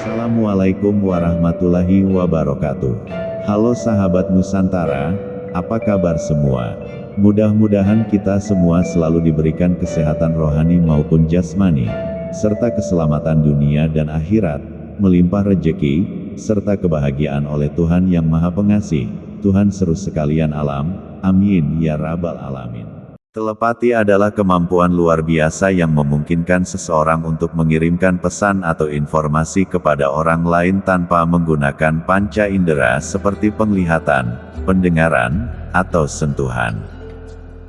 Assalamualaikum warahmatullahi wabarakatuh. Halo sahabat Nusantara, apa kabar semua? Mudah-mudahan kita semua selalu diberikan kesehatan rohani maupun jasmani, serta keselamatan dunia dan akhirat, melimpah rejeki, serta kebahagiaan oleh Tuhan yang Maha Pengasih, Tuhan seru sekalian alam, amin ya rabbal alamin. Telepati adalah kemampuan luar biasa yang memungkinkan seseorang untuk mengirimkan pesan atau informasi kepada orang lain tanpa menggunakan panca indera seperti penglihatan, pendengaran, atau sentuhan.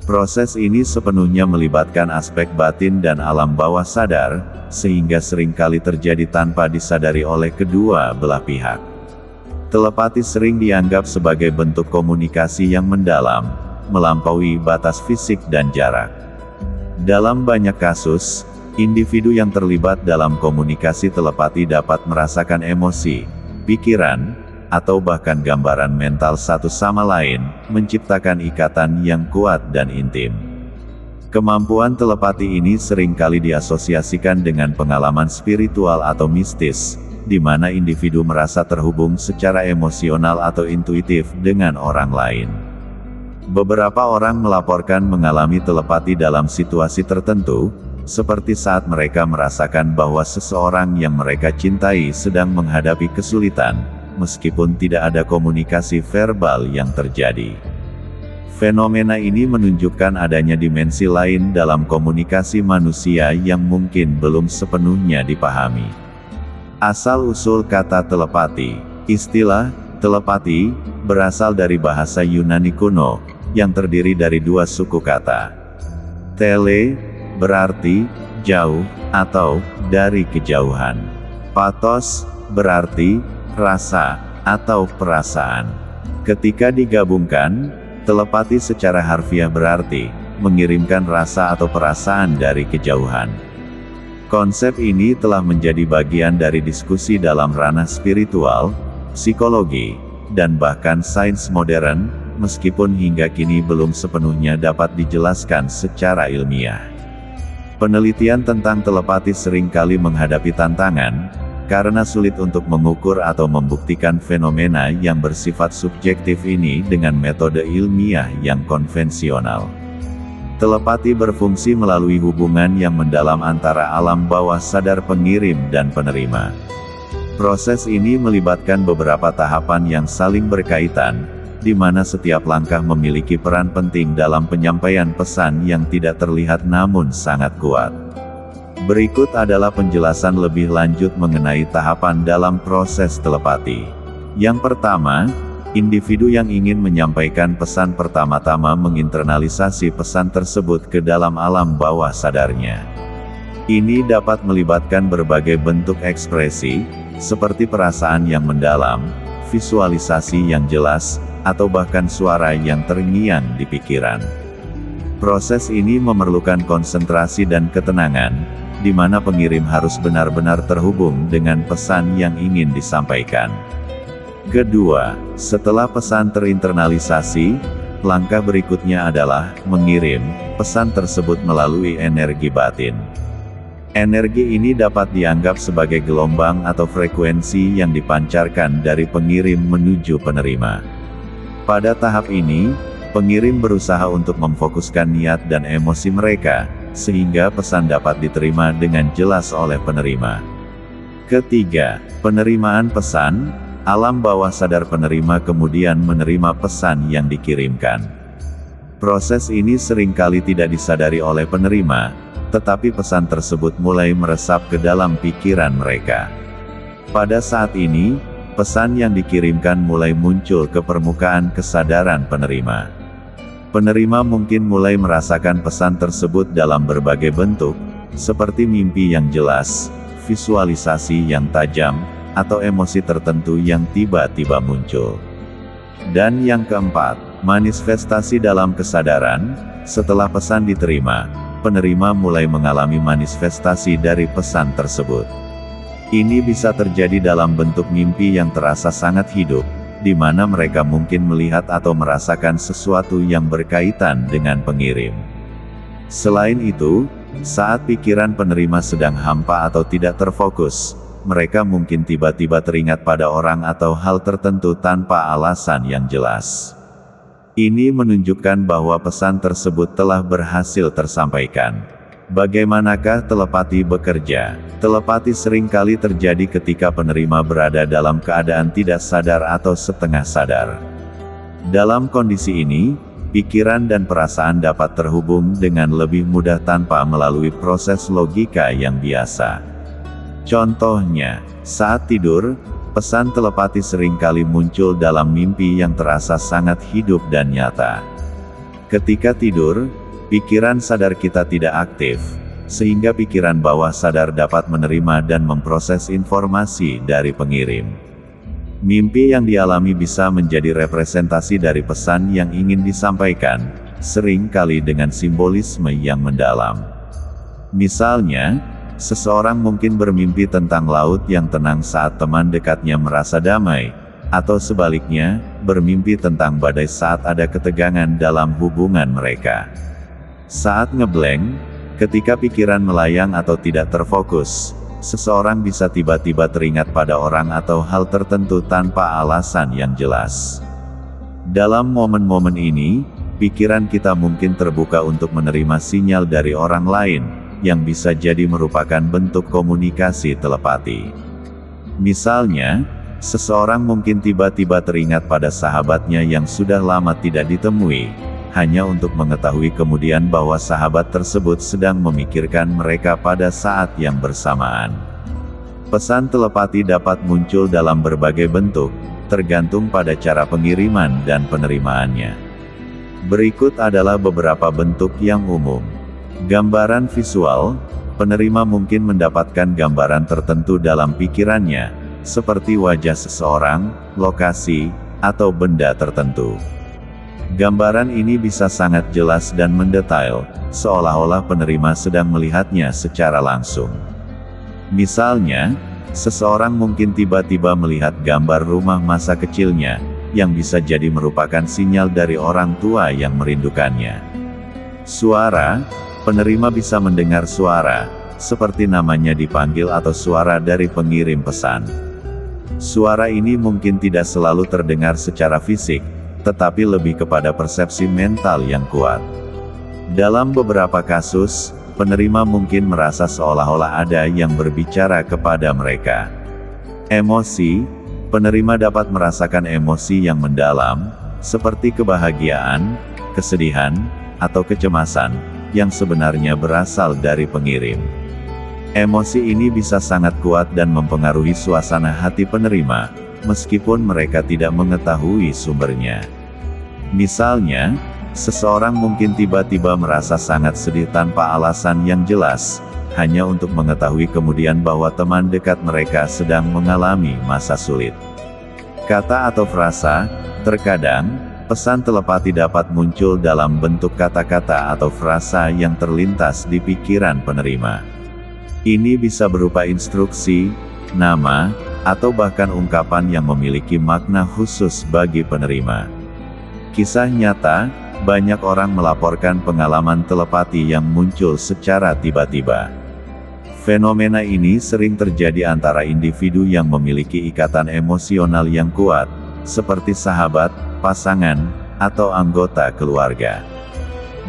Proses ini sepenuhnya melibatkan aspek batin dan alam bawah sadar, sehingga seringkali terjadi tanpa disadari oleh kedua belah pihak. Telepati sering dianggap sebagai bentuk komunikasi yang mendalam, melampaui batas fisik dan jarak. Dalam banyak kasus, individu yang terlibat dalam komunikasi telepati dapat merasakan emosi, pikiran, atau bahkan gambaran mental satu sama lain, menciptakan ikatan yang kuat dan intim. Kemampuan telepati ini seringkali diasosiasikan dengan pengalaman spiritual atau mistis, di mana individu merasa terhubung secara emosional atau intuitif dengan orang lain. Beberapa orang melaporkan mengalami telepati dalam situasi tertentu, seperti saat mereka merasakan bahwa seseorang yang mereka cintai sedang menghadapi kesulitan, meskipun tidak ada komunikasi verbal yang terjadi. Fenomena ini menunjukkan adanya dimensi lain dalam komunikasi manusia yang mungkin belum sepenuhnya dipahami. Asal-usul kata telepati. Istilah telepati berasal dari bahasa Yunani kuno, yang terdiri dari dua suku kata. Tele berarti jauh atau dari kejauhan. Pathos berarti rasa atau perasaan. Ketika digabungkan, telepati secara harfiah berarti mengirimkan rasa atau perasaan dari kejauhan. Konsep ini telah menjadi bagian dari diskusi dalam ranah spiritual, psikologi, dan bahkan sains modern, meskipun hingga kini belum sepenuhnya dapat dijelaskan secara ilmiah. Penelitian tentang telepati seringkali menghadapi tantangan, karena sulit untuk mengukur atau membuktikan fenomena yang bersifat subjektif ini dengan metode ilmiah yang konvensional. Telepati berfungsi melalui hubungan yang mendalam antara alam bawah sadar pengirim dan penerima. Proses ini melibatkan beberapa tahapan yang saling berkaitan, di mana setiap langkah memiliki peran penting dalam penyampaian pesan yang tidak terlihat namun sangat kuat. Berikut adalah penjelasan lebih lanjut mengenai tahapan dalam proses telepati. Yang pertama, individu yang ingin menyampaikan pesan pertama-tama menginternalisasi pesan tersebut ke dalam alam bawah sadarnya. Ini dapat melibatkan berbagai bentuk ekspresi, seperti perasaan yang mendalam, visualisasi yang jelas, atau bahkan suara yang terngiang di pikiran. Proses ini memerlukan konsentrasi dan ketenangan, di mana pengirim harus benar-benar terhubung dengan pesan yang ingin disampaikan. Kedua, setelah pesan terinternalisasi, langkah berikutnya adalah mengirim pesan tersebut melalui energi batin. Energi ini dapat dianggap sebagai gelombang atau frekuensi yang dipancarkan dari pengirim menuju penerima. Pada tahap ini, pengirim berusaha untuk memfokuskan niat dan emosi mereka, sehingga pesan dapat diterima dengan jelas oleh penerima. Ketiga, penerimaan pesan. Alam bawah sadar penerima kemudian menerima pesan yang dikirimkan. Proses ini seringkali tidak disadari oleh penerima, tetapi pesan tersebut mulai meresap ke dalam pikiran mereka. Pada saat ini, pesan yang dikirimkan mulai muncul ke permukaan kesadaran penerima. Penerima mungkin mulai merasakan pesan tersebut dalam berbagai bentuk, seperti mimpi yang jelas, visualisasi yang tajam, atau emosi tertentu yang tiba-tiba muncul. Dan yang keempat, manifestasi dalam kesadaran. Setelah pesan diterima, penerima mulai mengalami manifestasi dari pesan tersebut. Ini bisa terjadi dalam bentuk mimpi yang terasa sangat hidup, di mana mereka mungkin melihat atau merasakan sesuatu yang berkaitan dengan pengirim. Selain itu, saat pikiran penerima sedang hampa atau tidak terfokus, mereka mungkin tiba-tiba teringat pada orang atau hal tertentu tanpa alasan yang jelas. Ini menunjukkan bahwa pesan tersebut telah berhasil tersampaikan. Bagaimanakah telepati bekerja? Telepati seringkali terjadi ketika penerima berada dalam keadaan tidak sadar atau setengah sadar. Dalam kondisi ini, pikiran dan perasaan dapat terhubung dengan lebih mudah tanpa melalui proses logika yang biasa. Contohnya, saat tidur, pesan telepati seringkali muncul dalam mimpi yang terasa sangat hidup dan nyata. Ketika tidur, pikiran sadar kita tidak aktif, sehingga pikiran bawah sadar dapat menerima dan memproses informasi dari pengirim. Mimpi yang dialami bisa menjadi representasi dari pesan yang ingin disampaikan, sering kali dengan simbolisme yang mendalam. Misalnya, seseorang mungkin bermimpi tentang laut yang tenang saat teman dekatnya merasa damai, atau sebaliknya, bermimpi tentang badai saat ada ketegangan dalam hubungan mereka. Saat ngeblank, ketika pikiran melayang atau tidak terfokus, seseorang bisa tiba-tiba teringat pada orang atau hal tertentu tanpa alasan yang jelas. Dalam momen-momen ini, pikiran kita mungkin terbuka untuk menerima sinyal dari orang lain, yang bisa jadi merupakan bentuk komunikasi telepati. Misalnya, seseorang mungkin tiba-tiba teringat pada sahabatnya yang sudah lama tidak ditemui, hanya untuk mengetahui kemudian bahwa sahabat tersebut sedang memikirkan mereka pada saat yang bersamaan. Pesan telepati dapat muncul dalam berbagai bentuk, tergantung pada cara pengiriman dan penerimaannya. Berikut adalah beberapa bentuk yang umum. Gambaran visual, penerima mungkin mendapatkan gambaran tertentu dalam pikirannya, seperti wajah seseorang, lokasi, atau benda tertentu. Gambaran ini bisa sangat jelas dan mendetail, seolah-olah penerima sedang melihatnya secara langsung. Misalnya, seseorang mungkin tiba-tiba melihat gambar rumah masa kecilnya, yang bisa jadi merupakan sinyal dari orang tua yang merindukannya. Suara, penerima bisa mendengar suara, seperti namanya dipanggil atau suara dari pengirim pesan. Suara ini mungkin tidak selalu terdengar secara fisik, tetapi lebih kepada persepsi mental yang kuat. Dalam beberapa kasus, penerima mungkin merasa seolah-olah ada yang berbicara kepada mereka. Emosi, penerima dapat merasakan emosi yang mendalam, seperti kebahagiaan, kesedihan, atau kecemasan, yang sebenarnya berasal dari pengirim. Emosi ini bisa sangat kuat dan mempengaruhi suasana hati penerima, meskipun mereka tidak mengetahui sumbernya. Misalnya, seseorang mungkin tiba-tiba merasa sangat sedih tanpa alasan yang jelas, hanya untuk mengetahui kemudian bahwa teman dekat mereka sedang mengalami masa sulit. Kata atau frasa, terkadang, pesan telepati dapat muncul dalam bentuk kata-kata atau frasa yang terlintas di pikiran penerima. Ini bisa berupa instruksi, nama, atau bahkan ungkapan yang memiliki makna khusus bagi penerima. Kisah nyata, banyak orang melaporkan pengalaman telepati yang muncul secara tiba-tiba. Fenomena ini sering terjadi antara individu yang memiliki ikatan emosional yang kuat, seperti sahabat, pasangan, atau anggota keluarga.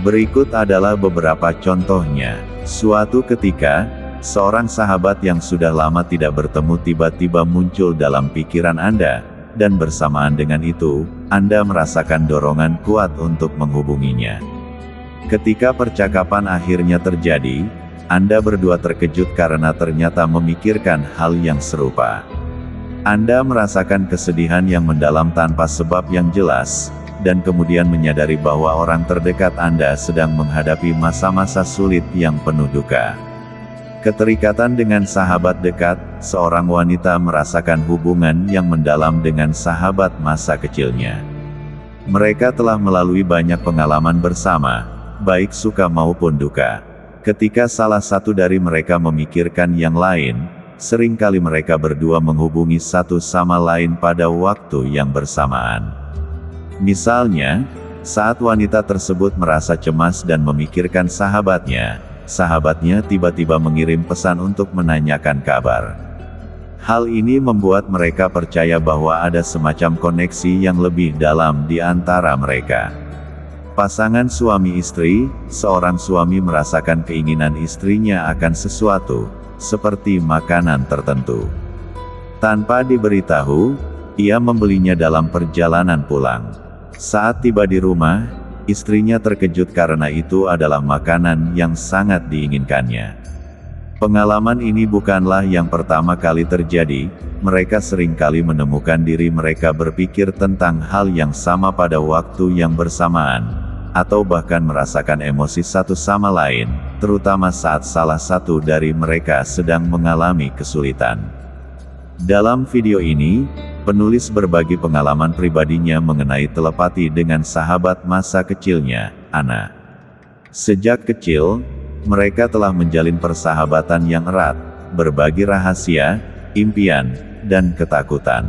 Berikut adalah beberapa contohnya. Suatu ketika, seorang sahabat yang sudah lama tidak bertemu tiba-tiba muncul dalam pikiran Anda, dan bersamaan dengan itu, Anda merasakan dorongan kuat untuk menghubunginya. Ketika percakapan akhirnya terjadi, Anda berdua terkejut karena ternyata memikirkan hal yang serupa. Anda merasakan kesedihan yang mendalam tanpa sebab yang jelas, dan kemudian menyadari bahwa orang terdekat Anda sedang menghadapi masa-masa sulit yang penuh duka. Keterikatan dengan sahabat dekat, seorang wanita merasakan hubungan yang mendalam dengan sahabat masa kecilnya. Mereka telah melalui banyak pengalaman bersama, baik suka maupun duka. Ketika salah satu dari mereka memikirkan yang lain, seringkali mereka berdua menghubungi satu sama lain pada waktu yang bersamaan. Misalnya, saat wanita tersebut merasa cemas dan memikirkan sahabatnya, sahabatnya tiba-tiba mengirim pesan untuk menanyakan kabar. Hal ini membuat mereka percaya bahwa ada semacam koneksi yang lebih dalam di antara mereka. Pasangan suami istri, seorang suami merasakan keinginan istrinya akan sesuatu, seperti makanan tertentu. Tanpa diberitahu, ia membelinya dalam perjalanan pulang. Saat tiba di rumah, istrinya terkejut karena itu adalah makanan yang sangat diinginkannya. Pengalaman ini bukanlah yang pertama kali terjadi, mereka seringkali menemukan diri mereka berpikir tentang hal yang sama pada waktu yang bersamaan, atau bahkan merasakan emosi satu sama lain, terutama saat salah satu dari mereka sedang mengalami kesulitan. Dalam video ini, penulis berbagi pengalaman pribadinya mengenai telepati dengan sahabat masa kecilnya, Anna. Sejak kecil, mereka telah menjalin persahabatan yang erat, berbagi rahasia, impian, dan ketakutan.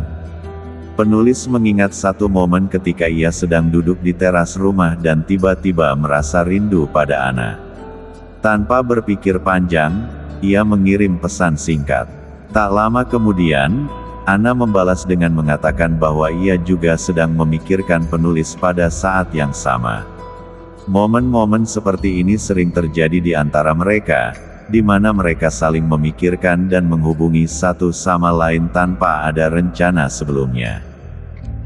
Penulis mengingat satu momen ketika ia sedang duduk di teras rumah dan tiba-tiba merasa rindu pada Anna. Tanpa berpikir panjang, ia mengirim pesan singkat. Tak lama kemudian, Anna membalas dengan mengatakan bahwa ia juga sedang memikirkan penulis pada saat yang sama. Momen-momen seperti ini sering terjadi di antara mereka, di mana mereka saling memikirkan dan menghubungi satu sama lain tanpa ada rencana sebelumnya.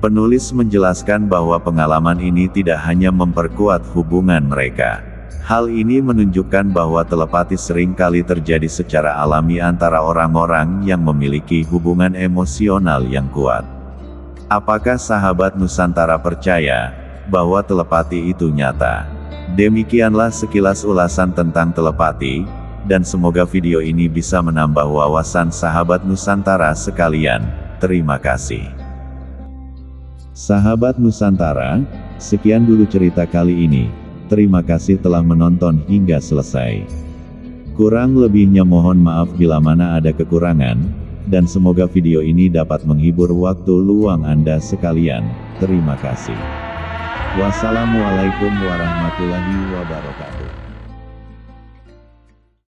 Penulis menjelaskan bahwa pengalaman ini tidak hanya memperkuat hubungan mereka. Hal ini menunjukkan bahwa telepati seringkali terjadi secara alami antara orang-orang yang memiliki hubungan emosional yang kuat. Apakah sahabat Nusantara percaya bahwa telepati itu nyata? Demikianlah sekilas ulasan tentang telepati, dan semoga video ini bisa menambah wawasan sahabat Nusantara sekalian. Terima kasih. Sahabat Nusantara, sekian dulu cerita kali ini. Terima kasih telah menonton hingga selesai. Kurang lebihnya mohon maaf bila mana ada kekurangan, dan semoga video ini dapat menghibur waktu luang Anda sekalian. Terima kasih. Wassalamualaikum warahmatullahi wabarakatuh.